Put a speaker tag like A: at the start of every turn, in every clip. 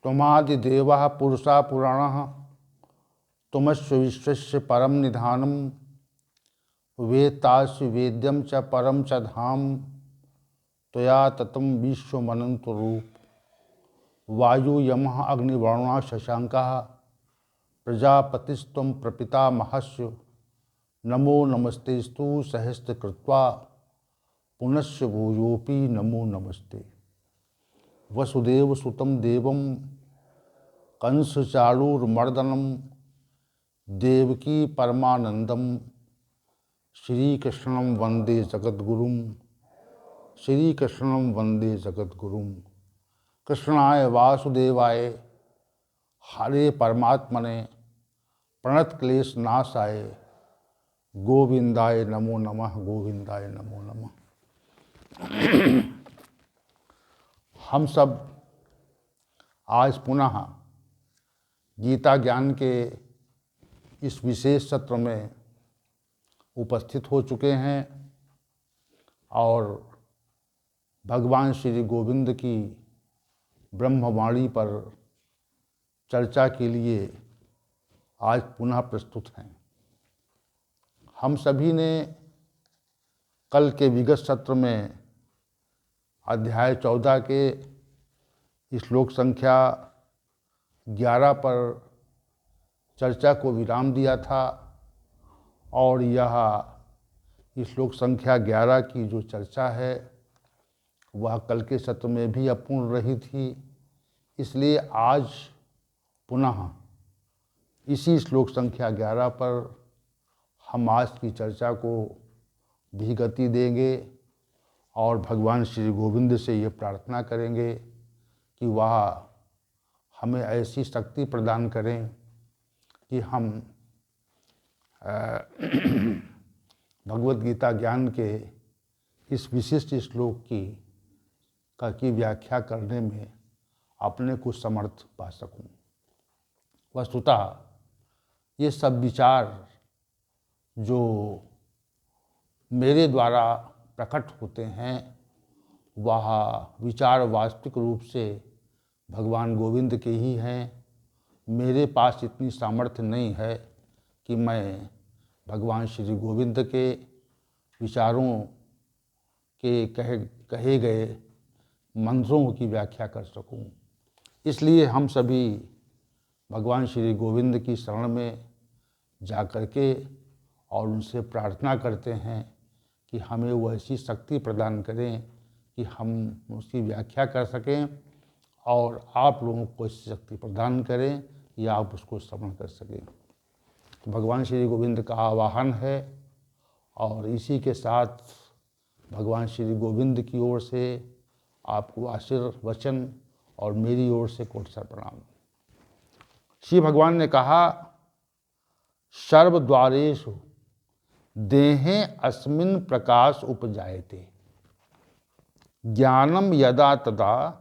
A: त्वमादिदेवः पुरुषा पुराणः त्वमस्य विश्वस्य परम निधानम वेत्तासि वेद्यम च परम च धाम त्वया ततं विश्वमनंत रूप वायु यमः अग्निवर्णा शशांकः प्रजापतिस्त्वं प्रपितामहस्य नमो नमस्तेस्तु सहस्रकृत्वा पुनश्च भूयोऽपि नमो नमस्ते। वसुदेवसुतं देवं कंसचाणूरमर्दनं देवकी परमानंदम श्रीकृष्णं वंदे जगद्गुरुं श्रीकृष्णं वंदे जगद्गुरुं। कृष्णाय वासुदेवाय हरे परमात्मने प्रणतक्लेशनाशाय गोविंदाय नमो नमः गोविंदाय नमो नमः। हम सब आज पुनः गीता ज्ञान के इस विशेष सत्र में उपस्थित हो चुके हैं और भगवान श्री गोविंद की ब्रह्मवाणी पर चर्चा के लिए आज पुनः प्रस्तुत हैं। हम सभी ने कल के विगत सत्र में अध्याय 14 के श्लोक संख्या 11 पर चर्चा को विराम दिया था और यह श्लोक संख्या 11 की जो चर्चा है वह कल के सत्र में भी अपूर्ण रही थी। इसलिए आज पुनः इसी श्लोक संख्या 11 पर हम आज की चर्चा को भी गति देंगे और भगवान श्री गोविंद से ये प्रार्थना करेंगे कि वह हमें ऐसी शक्ति प्रदान करें कि हम भगवद गीता ज्ञान के इस विशिष्ट श्लोक की व्याख्या करने में अपने को समर्थ पा सकूं। वस्तुतः ये सब विचार जो मेरे द्वारा प्रकट होते हैं वह विचार वास्तविक रूप से भगवान गोविंद के ही हैं। मेरे पास इतनी सामर्थ्य नहीं है कि मैं भगवान श्री गोविंद के विचारों के कहे गए मंत्रों की व्याख्या कर सकूं। इसलिए हम सभी भगवान श्री गोविंद की शरण में जा कर के और उनसे प्रार्थना करते हैं कि हमें वो ऐसी शक्ति प्रदान करें कि हम उसकी व्याख्या कर सकें और आप लोगों को ऐसी शक्ति प्रदान करें कि आप उसको श्रवण कर सकें। तो भगवान श्री गोविंद का आवाहन है और इसी के साथ भगवान श्री गोविंद की ओर से आपको आशीर्वचन और मेरी ओर से कोटि प्रणाम। श्री भगवान ने कहा, सर्वद्वारेषु देहे अस्मिन् प्रकाश उपजायते ज्ञानम यदा तदा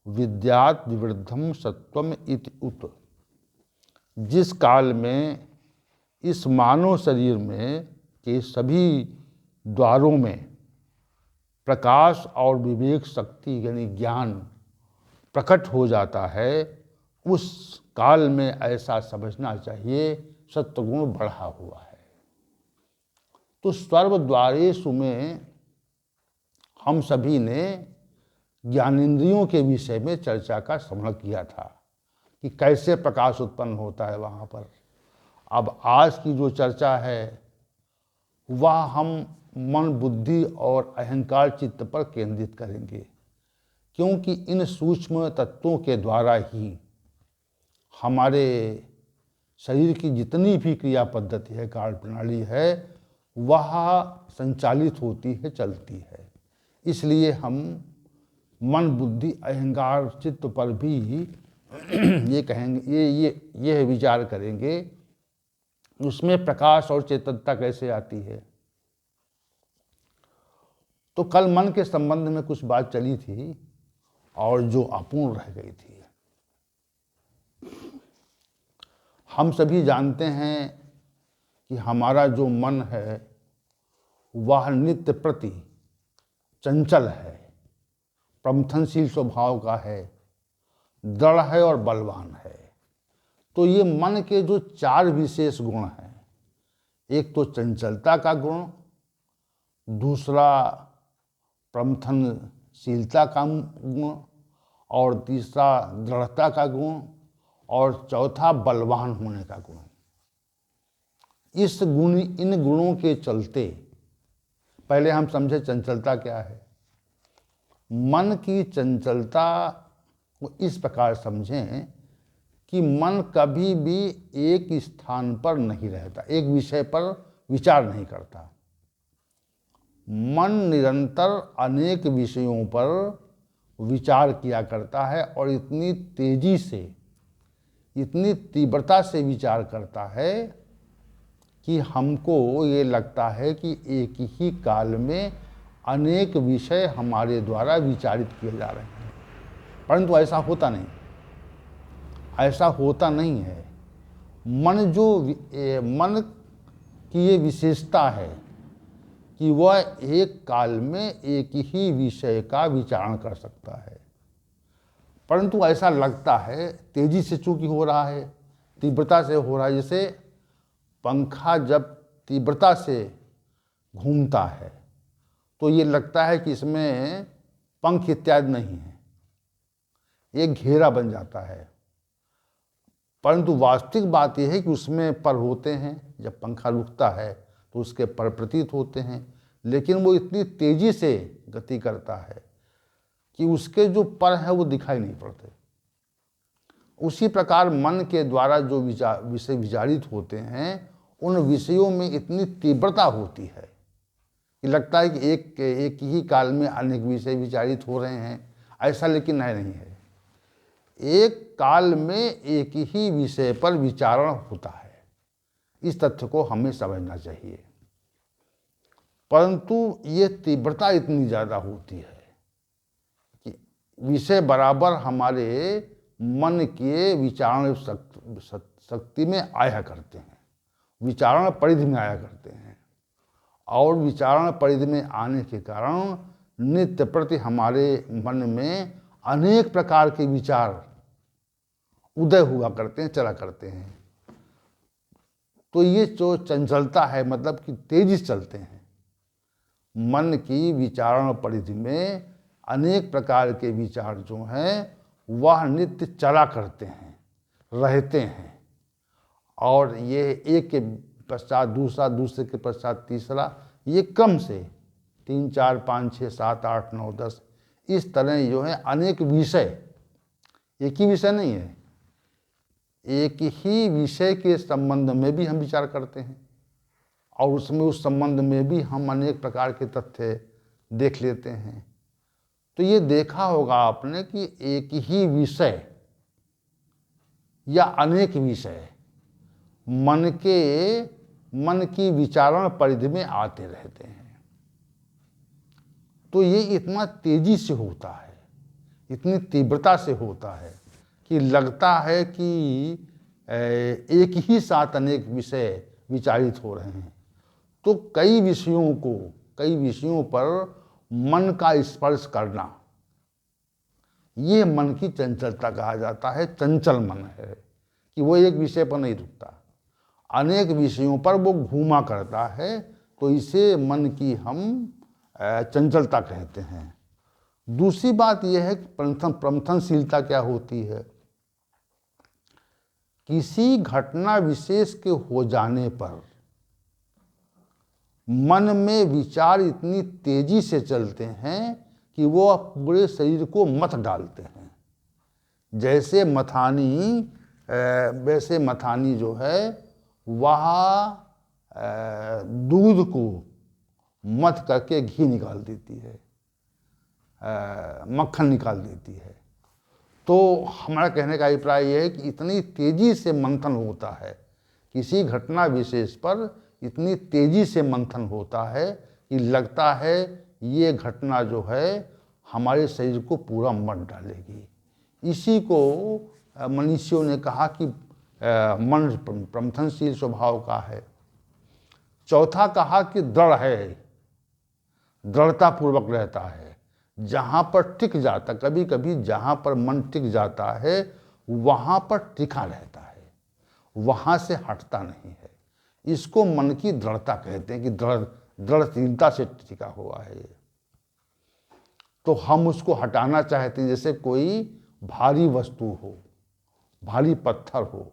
A: विद्यात् विवृद्धम सत्वम इति उत। जिस काल में इस मानव शरीर में के सभी द्वारों में प्रकाश और विवेक शक्ति यानी ज्ञान प्रकट हो जाता है, उस काल में ऐसा समझना चाहिए सत्वगुण बढ़ा हुआ है। तो सर्वद्वारेषु में हम सभी ने ज्ञानेंद्रियों के विषय में चर्चा का श्रवण किया था कि कैसे प्रकाश उत्पन्न होता है वहाँ पर। अब आज की जो चर्चा है वह हम मन, बुद्धि और अहंकार चित्त पर केंद्रित करेंगे, क्योंकि इन सूक्ष्म तत्वों के द्वारा ही हमारे शरीर की जितनी भी क्रिया पद्धति है, कार्य प्रणाली है, वह संचालित होती है, चलती है। इसलिए हम मन, बुद्धि, अहंकार, चित्त पर भी ये कहेंगे, ये विचार करेंगे उसमें प्रकाश और चेतनता कैसे आती है। तो कल मन के संबंध में कुछ बात चली थी और जो अपूर्ण रह गई थी। हम सभी जानते हैं कि हमारा जो मन है वह नित्य प्रति चंचल है, प्रमथनशील स्वभाव का है, दृढ़ है और बलवान है। तो ये मन के जो 4 विशेष गुण हैं, एक तो चंचलता का गुण, दूसरा प्रमथनशीलता का गुण, और तीसरा दृढ़ता का गुण, और चौथा बलवान होने का गुण। इन गुणों के चलते पहले हम समझे चंचलता क्या है। मन की चंचलता को इस प्रकार समझें कि मन कभी भी एक स्थान पर नहीं रहता, एक विषय पर विचार नहीं करता। मन निरंतर अनेक विषयों पर विचार किया करता है और इतनी तेजी से, इतनी तीव्रता से विचार करता है कि हमको ये लगता है कि एक ही काल में अनेक विषय हमारे द्वारा विचारित किए जा रहे हैं, परंतु ऐसा होता नहीं, ऐसा होता नहीं है। मन की ये विशेषता है कि वह एक काल में एक ही विषय का विचारण कर सकता है, परंतु ऐसा लगता है तेजी से चूंकि हो रहा है, तीव्रता से हो रहा है। जैसे पंखा जब तीव्रता से घूमता है तो ये लगता है कि इसमें पंख इत्यादि नहीं है, एक घेरा बन जाता है, परंतु वास्तविक बात यह है कि उसमें पर होते हैं। जब पंखा रुकता है तो उसके पर प्रतीत होते हैं, लेकिन वो इतनी तेजी से गति करता है कि उसके जो पर हैं वो दिखाई नहीं पड़ते। उसी प्रकार मन के द्वारा जो विषय विचारित होते हैं, उन विषयों में इतनी तीव्रता होती है कि लगता है कि एक ही काल में अनेक विषय विचारित हो रहे हैं। ऐसा लेकिन नहीं है, एक काल में एक ही विषय पर विचारण होता है। इस तथ्य को हमें समझना चाहिए, परंतु ये तीव्रता इतनी ज़्यादा होती है कि विषय बराबर हमारे मन के विचारण शक्ति में आया करते हैं, विचारण परिधि में आया करते हैं, और विचारण परिधि में आने के कारण नित्य प्रति हमारे मन में अनेक प्रकार के विचार उदय हुआ करते हैं, चला करते हैं। तो ये जो चंचलता है, मतलब कि तेजी से चलते हैं। मन की विचारण परिधि में अनेक प्रकार के विचार जो हैं वह नित्य चला करते हैं, रहते हैं, और ये एक के पश्चात दूसरा, दूसरे के पश्चात तीसरा, ये क्रम से 3, 4, 5, 6, 7, 8, 9, 10 इस तरह जो है अनेक विषय, एक ही विषय नहीं है, एक ही विषय के संबंध में भी हम विचार करते हैं, और उसमें उस संबंध में भी हम अनेक प्रकार के तथ्य देख लेते हैं। तो ये देखा होगा आपने कि एक ही विषय या अनेक विषय मन की विचारण परिधि में आते रहते हैं। तो ये इतना तेजी से होता है, इतनी तीव्रता से होता है कि लगता है कि एक ही साथ अनेक विषय विचारित हो रहे हैं। तो कई विषयों पर मन का स्पर्श करना, ये मन की चंचलता कहा जाता है। चंचल मन है कि वो एक विषय पर नहीं रुकता, अनेक विषयों पर वो घूमा करता है, तो इसे मन की हम चंचलता कहते हैं। दूसरी बात यह है कि प्रमथनशीलता क्या होती है। किसी घटना विशेष के हो जाने पर मन में विचार इतनी तेजी से चलते हैं कि वो पूरे शरीर को मथ डालते हैं। जैसे मथानी जो है वह दूध को मथ करके घी निकाल देती है, मक्खन निकाल देती है। तो हमारा कहने का अभिप्राय यह है कि इतनी तेजी से मंथन होता है, किसी घटना विशेष पर इतनी तेजी से मंथन होता है कि लगता है ये घटना जो है हमारे शरीर को पूरा मत डालेगी। इसी को मनीषियों ने कहा कि मन प्रमथनशील स्वभाव का है। चौथा कहा कि दृढ़ है, दृढ़ता पूर्वक रहता है। जहाँ पर टिक जाता, कभी कभी जहाँ पर मन टिक जाता है वहाँ पर टिका रहता है, वहाँ से हटता नहीं है। इसको मन की दृढ़ता कहते हैं कि दृढ़ता से टिका हुआ है ये। तो हम उसको हटाना चाहते हैं, जैसे कोई भारी वस्तु हो, भारी पत्थर हो,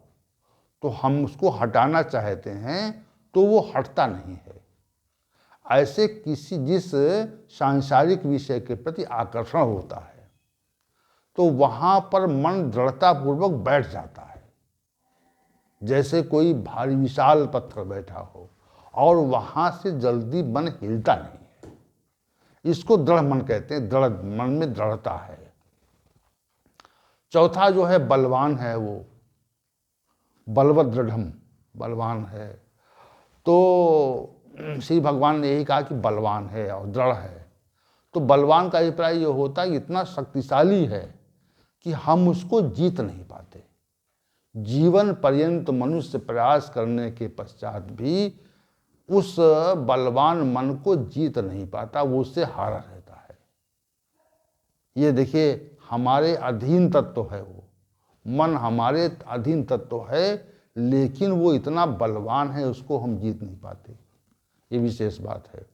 A: तो हम उसको हटाना चाहते हैं तो वो हटता नहीं है। ऐसे जिस सांसारिक विषय के प्रति आकर्षण होता है तो वहाँ पर मन दृढ़तापूर्वक बैठ जाता है। जैसे कोई भारी विशाल पत्थर बैठा हो और वहाँ से जल्दी मन हिलता नहीं है, इसको दृढ़ मन कहते हैं। दृढ़ मन में दृढ़ता है। चौथा जो है बलवान है, वो बलवत दृढ़म, बलवान है। तो श्री भगवान ने यही कहा कि बलवान है और दृढ़ है। तो बलवान का अभिप्राय ये होता है कि इतना शक्तिशाली है कि हम उसको जीत नहीं पाते। जीवन पर्यंत मनुष्य प्रयास करने के पश्चात भी उस बलवान मन को जीत नहीं पाता, वो उससे हारा रहता है। ये देखिए, हमारे अधीन तत्व है वो मन, हमारे अधीन तत्व है, लेकिन वो इतना बलवान है, उसको हम जीत नहीं पाते। ये विशेष बात है।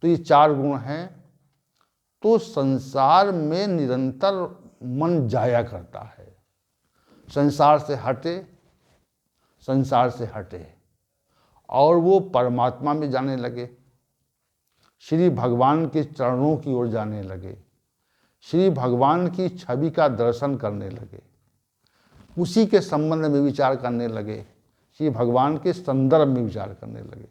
A: तो ये 4 गुण हैं। तो संसार में निरंतर मन जाया करता है। संसार से हटे, संसार से हटे और वो परमात्मा में जाने लगे, श्री भगवान के चरणों की ओर जाने लगे, श्री भगवान की छवि का दर्शन करने लगे, उसी के संबंध में विचार करने लगे, श्री भगवान के संदर्भ में विचार करने लगे।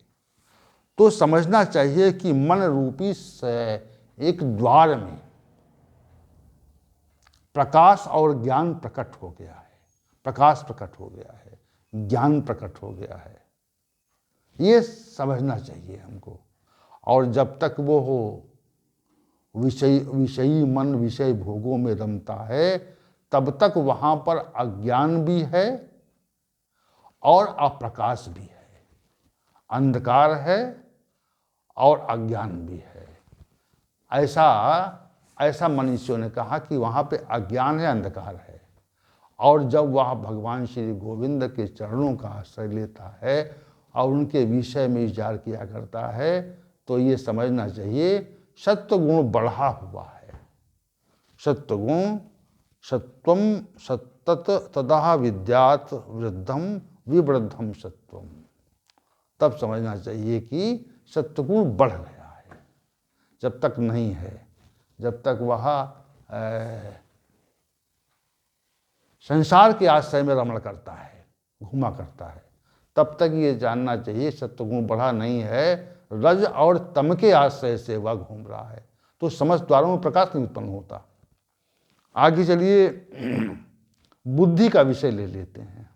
A: तो समझना चाहिए कि मन रूपी एक द्वार में प्रकाश और ज्ञान प्रकट हो गया है, प्रकाश प्रकट हो गया है, ज्ञान प्रकट हो गया है। ये समझना चाहिए हमको। और जब तक वो हो विषयी मन विषय भोगों में रमता है, तब तक वहाँ पर अज्ञान भी है और अप्रकाश भी है, अंधकार है और अज्ञान भी है। ऐसा मनुष्यों ने कहा कि वहाँ पे अज्ञान है, अंधकार है। और जब वह भगवान श्री गोविंद के चरणों का आश्रय लेता है और उनके विषय में विचार किया करता है, तो ये समझना चाहिए सत्वगुण बढ़ा हुआ है। सत्वगुण सत्वम सत्तत तदा विद्यात वृद्धम विवृद्धम सत्वम। तब समझना चाहिए कि सत्वगुण बढ़ गया है। जब तक नहीं है, जब तक वह संसार के आश्रय में रमण करता है, घूमा करता है, तब तक ये जानना चाहिए सत्वगुण बढ़ा नहीं है, रज और तम के आश्रय से वह घूम रहा है। तो समस्त द्वारों में प्रकाश नहीं उत्पन्न होता। आगे चलिए बुद्धि का विषय ले लेते हैं।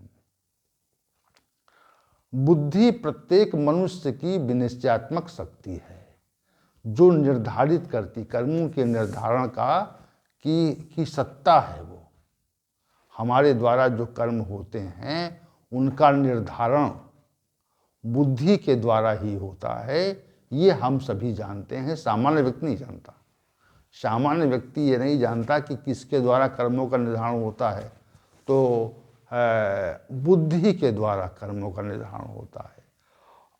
A: बुद्धि प्रत्येक मनुष्य की विनिश्चयात्मक शक्ति है, जो निर्धारित करती, कर्मों के निर्धारण की सत्ता है। वो हमारे द्वारा जो कर्म होते हैं उनका निर्धारण बुद्धि के द्वारा ही होता है। ये हम सभी जानते हैं, सामान्य व्यक्ति नहीं जानता। सामान्य व्यक्ति ये नहीं जानता कि किसके द्वारा कर्मों का निर्धारण होता है। तो बुद्धि के द्वारा कर्मों का निर्धारण होता है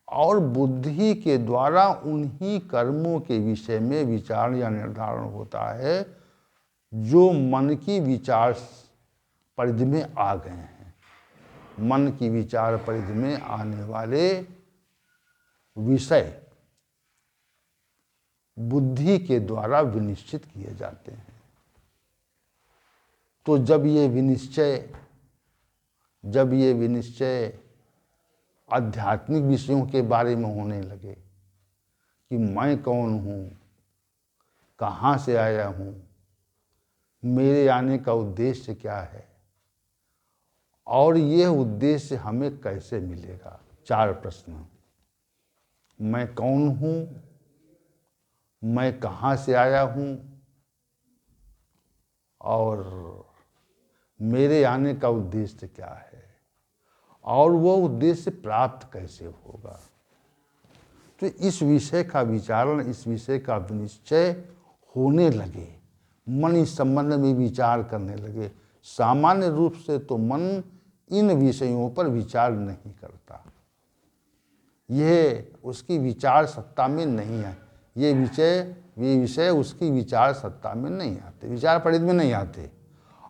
A: और बुद्धि के द्वारा उन्हीं कर्मों के विषय में विचार या निर्धारण होता है जो मन की विचार परिधि में आ गए हैं। मन की विचार परिधि में आने वाले विषय बुद्धि के द्वारा विनिश्चित किए जाते हैं। तो जब ये विनिश्चय आध्यात्मिक विषयों के बारे में होने लगे कि मैं कौन हूँ, कहाँ से आया हूँ, मेरे आने का उद्देश्य क्या है और ये उद्देश्य हमें कैसे मिलेगा। 4 प्रश्न। मैं कौन हूँ, मैं कहाँ से आया हूँ और मेरे आने का उद्देश्य क्या है और वो उद्देश्य प्राप्त कैसे होगा। तो इस विषय का विचारण, इस विषय का विनिश्चय होने लगे, मन इस संबंध में विचार करने लगे। सामान्य रूप से तो मन इन विषयों पर विचार नहीं करता, यह उसकी विचार सत्ता में नहीं है। ये विषय उसकी विचार सत्ता में नहीं आते, विचार परिधि में नहीं आते।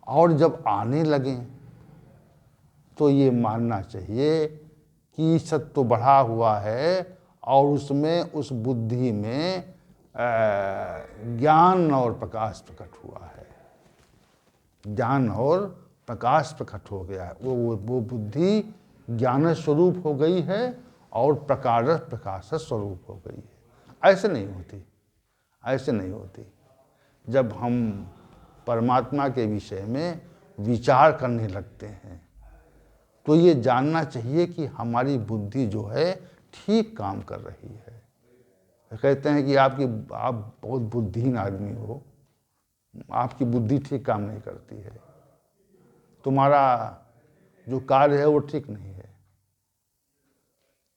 A: और जब आने लगे तो ये मानना चाहिए कि सत्व बढ़ा हुआ है और उसमें, उस बुद्धि में ज्ञान और प्रकाश प्रकट हुआ है, ज्ञान और प्रकाश प्रकट हो गया है। वो बुद्धि ज्ञान स्वरूप हो गई है और प्रकाश स्वरूप हो गई है। ऐसे नहीं होती, ऐसे नहीं होती। जब हम परमात्मा के विषय में विचार करने लगते हैं तो ये जानना चाहिए कि हमारी बुद्धि जो है ठीक काम कर रही है। कहते हैं कि आप बहुत बुद्धिहीन आदमी हो, आपकी बुद्धि ठीक काम नहीं करती है, तुम्हारा जो कार्य है वो ठीक नहीं है।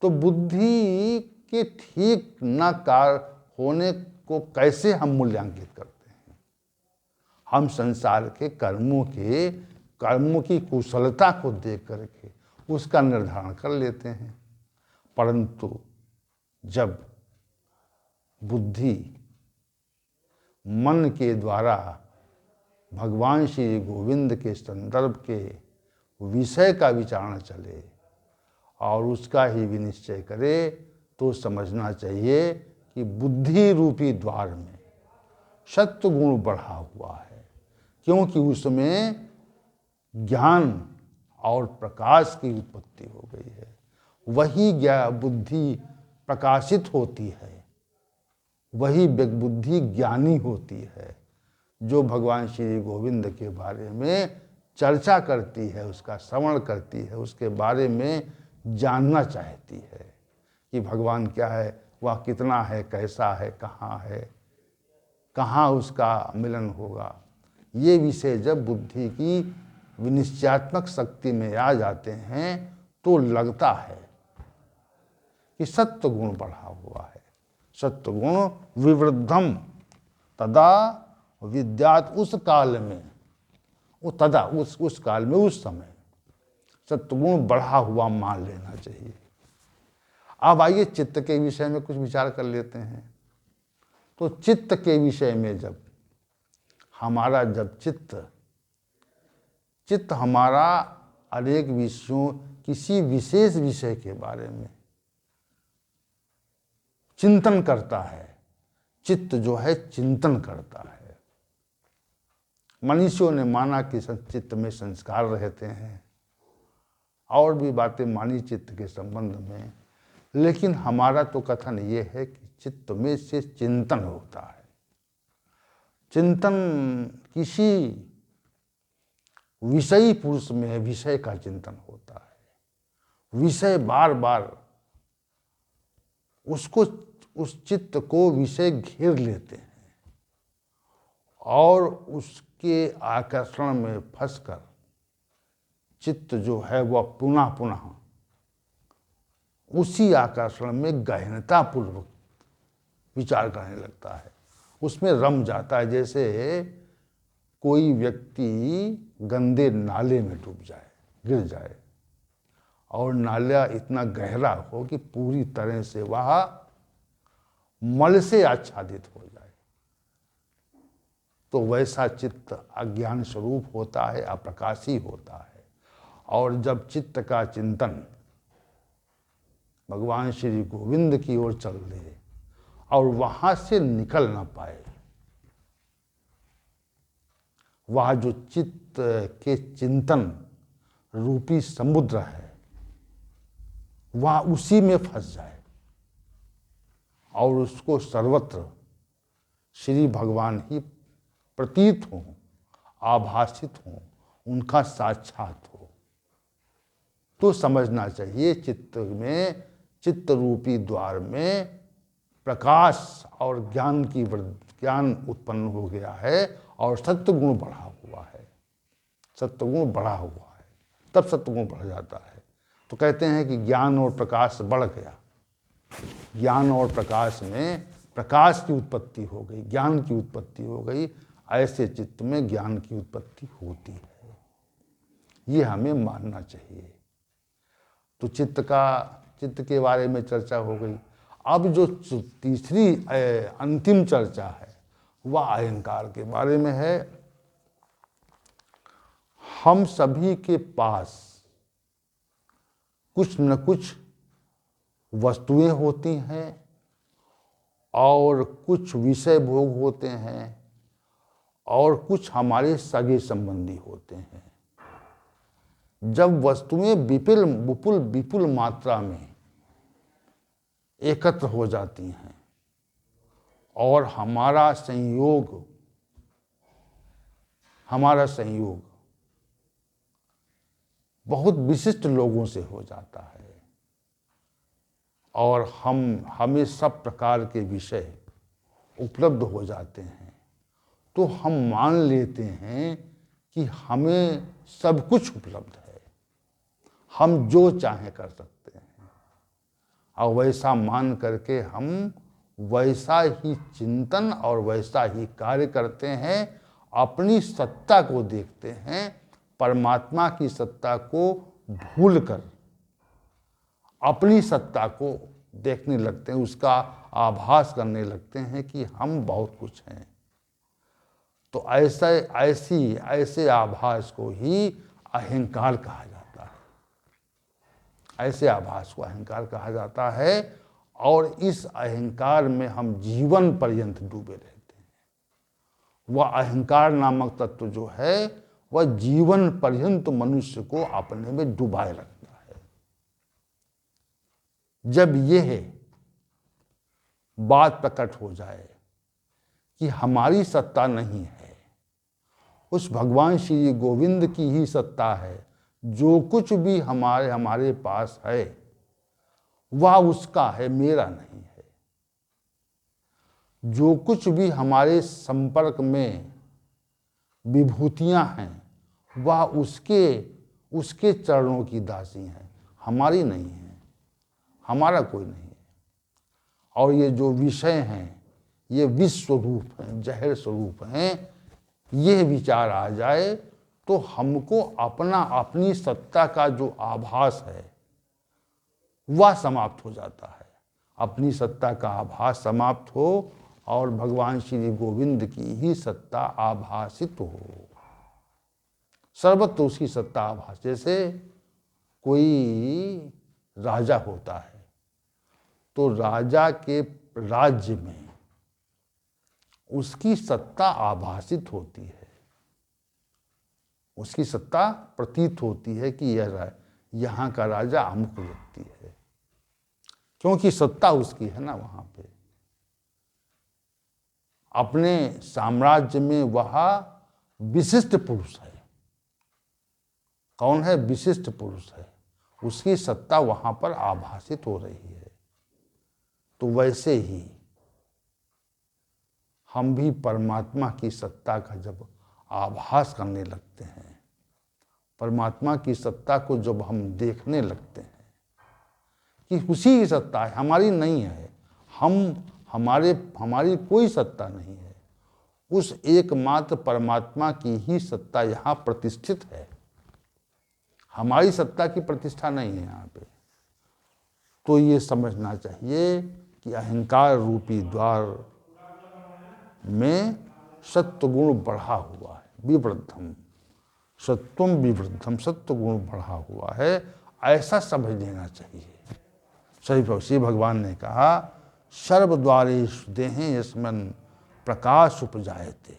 A: तो बुद्धि के ठीक न कार्य होने को कैसे हम मूल्यांकित करते हैं? हम संसार के कर्मों की कुशलता को देख करके उसका निर्धारण कर लेते हैं। परंतु जब बुद्धि मन के द्वारा भगवान श्री गोविंद के संदर्भ के विषय का विचारण चले और उसका ही विनिश्चय करे, तो समझना चाहिए कि बुद्धि रूपी द्वार में सत्व गुण बढ़ा हुआ है, क्योंकि उसमें ज्ञान और प्रकाश की उत्पत्ति हो गई है। वही बुद्धि प्रकाशित होती है, वही बुद्धि ज्ञानी होती है, जो भगवान श्री गोविंद के बारे में चर्चा करती है, उसका श्रवण करती है, उसके बारे में जानना चाहती है कि भगवान क्या है, वह कितना है, कैसा है, कहाँ उसका मिलन होगा। ये विषय जब बुद्धि की विनिश्चयात्मक शक्ति में आ जाते हैं तो लगता है कि सत्व गुण बढ़ा हुआ है। सत्व गुण विवृद्धम तदा विद्यात, उस काल में, उस काल में, उस समय सत्वगुण बढ़ा हुआ मान लेना चाहिए। अब आइए चित्त के विषय में कुछ विचार कर लेते हैं। तो चित्त के विषय में जब चित्त हमारा अनेक विषयों, किसी विशेष विषय के बारे में चिंतन करता है, चित्त जो है चिंतन करता है। मनुष्यों ने माना कि चित्त में संस्कार रहते हैं और भी बातें मानी चित्त के संबंध में, लेकिन हमारा तो कथन ये है कि चित्त में से चिंतन होता है। चिंतन किसी विषयी पुरुष में विषय का चिंतन होता है। विषय बार बार उस चित्त को विषय घेर लेते हैं और उसके आकर्षण में फंसकर चित्त जो है वह पुनः पुनः उसी आकर्षण में गहनता पूर्वक विचार करने लगता है, उसमें रम जाता है। जैसे कोई व्यक्ति गंदे नाले में डूब जाए, गिर जाए, और नाला इतना गहरा हो कि पूरी तरह से वह मल से आच्छादित हो जाए, तो वैसा चित्त अज्ञान स्वरूप होता है, अप्रकाशी होता है। और जब चित्त का चिंतन भगवान श्री गोविंद की ओर चल दे और वहां से निकल ना पाए, वह जो चित्त के चिंतन रूपी समुद्र है वह उसी में फंस जाए और उसको सर्वत्र श्री भगवान ही प्रतीत हो, आभासित हो, उनका साक्षात हो, तो समझना चाहिए चित्त रूपी द्वार में प्रकाश और ज्ञान उत्पन्न हो गया है और सत्वगुण बढ़ा हुआ है। सत्वगुण बढ़ा हुआ है, तब सत्वगुण बढ़ जाता है। तो कहते हैं कि ज्ञान और प्रकाश बढ़ गया, ज्ञान और प्रकाश में प्रकाश की उत्पत्ति हो गई, ज्ञान की उत्पत्ति हो गई, ऐसे चित्त में ज्ञान की उत्पत्ति होती है। ये हमें मानना चाहिए। तो चित्त के बारे में चर्चा हो गई। अब जो तीसरी अंतिम चर्चा है वह अहंकार के बारे में है। हम सभी के पास कुछ न कुछ वस्तुएं होती हैं और कुछ विषय भोग होते हैं और कुछ हमारे सगे संबंधी होते हैं। जब वस्तुएं विपुल मात्रा में एकत्र हो जाती हैं और हमारा संयोग बहुत विशिष्ट लोगों से हो जाता है और हमें सब प्रकार के विषय उपलब्ध हो जाते हैं, तो हम मान लेते हैं कि हमें सब कुछ उपलब्ध है, हम जो चाहें कर सकते हैं। और वैसा मान करके हम वैसा ही चिंतन और वैसा ही कार्य करते हैं, अपनी सत्ता को देखते हैं, परमात्मा की सत्ता को भूलकर अपनी सत्ता को देखने लगते हैं, उसका आभास करने लगते हैं कि हम बहुत कुछ हैं। तो ऐसे आभास को ही अहंकार कहा जाता है। ऐसे आभास को अहंकार कहा जाता है और इस अहंकार में हम जीवन पर्यंत डूबे रहते हैं। वह अहंकार नामक तत्व जो है वह जीवन पर्यंत मनुष्य को अपने में डुबाए रखता है। जब यह बात प्रकट हो जाए कि हमारी सत्ता नहीं है, उस भगवान श्री गोविंद की ही सत्ता है, जो कुछ भी हमारे पास है वह उसका है, मेरा नहीं है। जो कुछ भी हमारे संपर्क में विभूतियां हैं वह उसके चरणों की दासी हैं, हमारी नहीं है, हमारा कोई नहीं है। और ये जो विषय हैं ये विष स्वरूप हैं, जहर स्वरूप हैं। यह विचार आ जाए तो हमको अपनी सत्ता का जो आभास है वह समाप्त हो जाता है। अपनी सत्ता का आभास समाप्त हो और भगवान श्री गोविंद की ही सत्ता आभासित हो। सर्वत्र उसकी सत्ता आभास। जैसे कोई राजा होता है तो राजा के राज्य में उसकी सत्ता आभासित होती है, उसकी सत्ता प्रतीत होती है कि यह यहाँ का राजा अमुक व्यक्ति है, क्योंकि सत्ता उसकी है ना वहाँ पे। अपने साम्राज्य में वह विशिष्ट पुरुष है। कौन है? विशिष्ट पुरुष है, उसकी सत्ता वहाँ पर आभासित हो रही है। तो वैसे ही हम भी परमात्मा की सत्ता का जब आभास करने लगते हैं, परमात्मा की सत्ता को जब हम देखने लगते हैं कि उसी की सत्ता है, हमारी नहीं है, हमारी कोई सत्ता नहीं है, उस एकमात्र परमात्मा की ही सत्ता यहाँ प्रतिष्ठित है, हमारी सत्ता की प्रतिष्ठा नहीं है यहाँ पे। तो ये समझना चाहिए कि अहंकार रूपी द्वार में सत्वगुण बढ़ा हुआ है, विवृद्धम सत्वम विवृद्धम, सत्वगुण बढ़ा हुआ है, ऐसा समझ लेना चाहिए। श्री भगवान ने कहा सर्वद्वारेषु देहे यस्मिन् प्रकाश उपजायते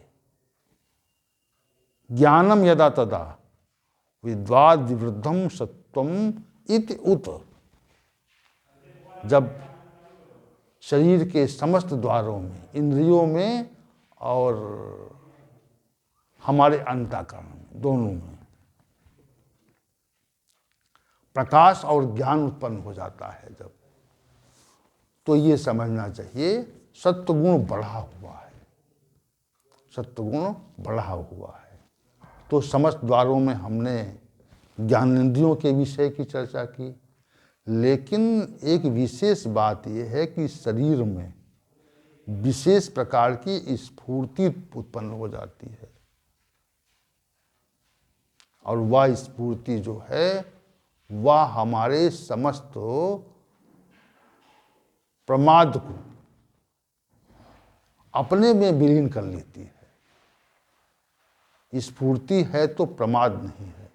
A: ज्ञानम यदा तदा विद्वाद विवृद्धम सत्वम इति उत। जब शरीर के समस्त द्वारों में, इंद्रियों में और हमारे अंतःकरण में, दोनों में प्रकाश और ज्ञान उत्पन्न हो जाता है जब, तो ये समझना चाहिए सत्वगुण बढ़ा हुआ है, सत्वगुण बढ़ा हुआ है। तो समस्त द्वारों में हमने ज्ञानेंद्रियों के विषय की चर्चा की, लेकिन एक विशेष बात यह है कि शरीर में विशेष प्रकार की स्फूर्ति उत्पन्न हो जाती है, और वह स्फूर्ति जो है वह हमारे समस्त प्रमाद को अपने में विलीन कर लेती है। स्फूर्ति है तो प्रमाद नहीं है,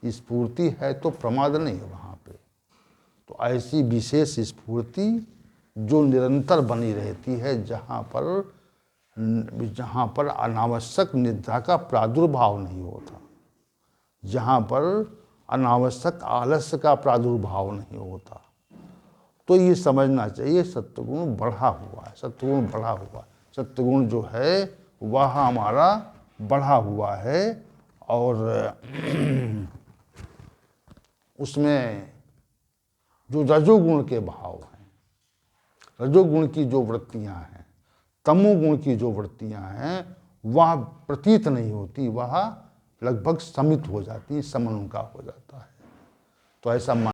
A: स्फूर्ति है तो प्रमाद नहीं है वहाँ पे। तो ऐसी विशेष स्फूर्ति जो निरंतर बनी रहती है, जहाँ पर अनावश्यक निद्रा का प्रादुर्भाव नहीं होता, जहाँ पर अनावश्यक आलस्य का प्रादुर्भाव नहीं होता, तो ये समझना चाहिए सत्वगुण बढ़ा हुआ है, सत्वगुण बढ़ा हुआ है। सत्वगुण जो है वह हमारा बढ़ा हुआ है, और उसमें जो रजोगुण के भाव हैं, रजोगुण की जो वृत्तियां हैं, तमोगुण की जो वृत्तियां हैं, वह प्रतीत नहीं होती, वह लगभग समित हो जाती, समन उनका हो जाता है। तो ऐसा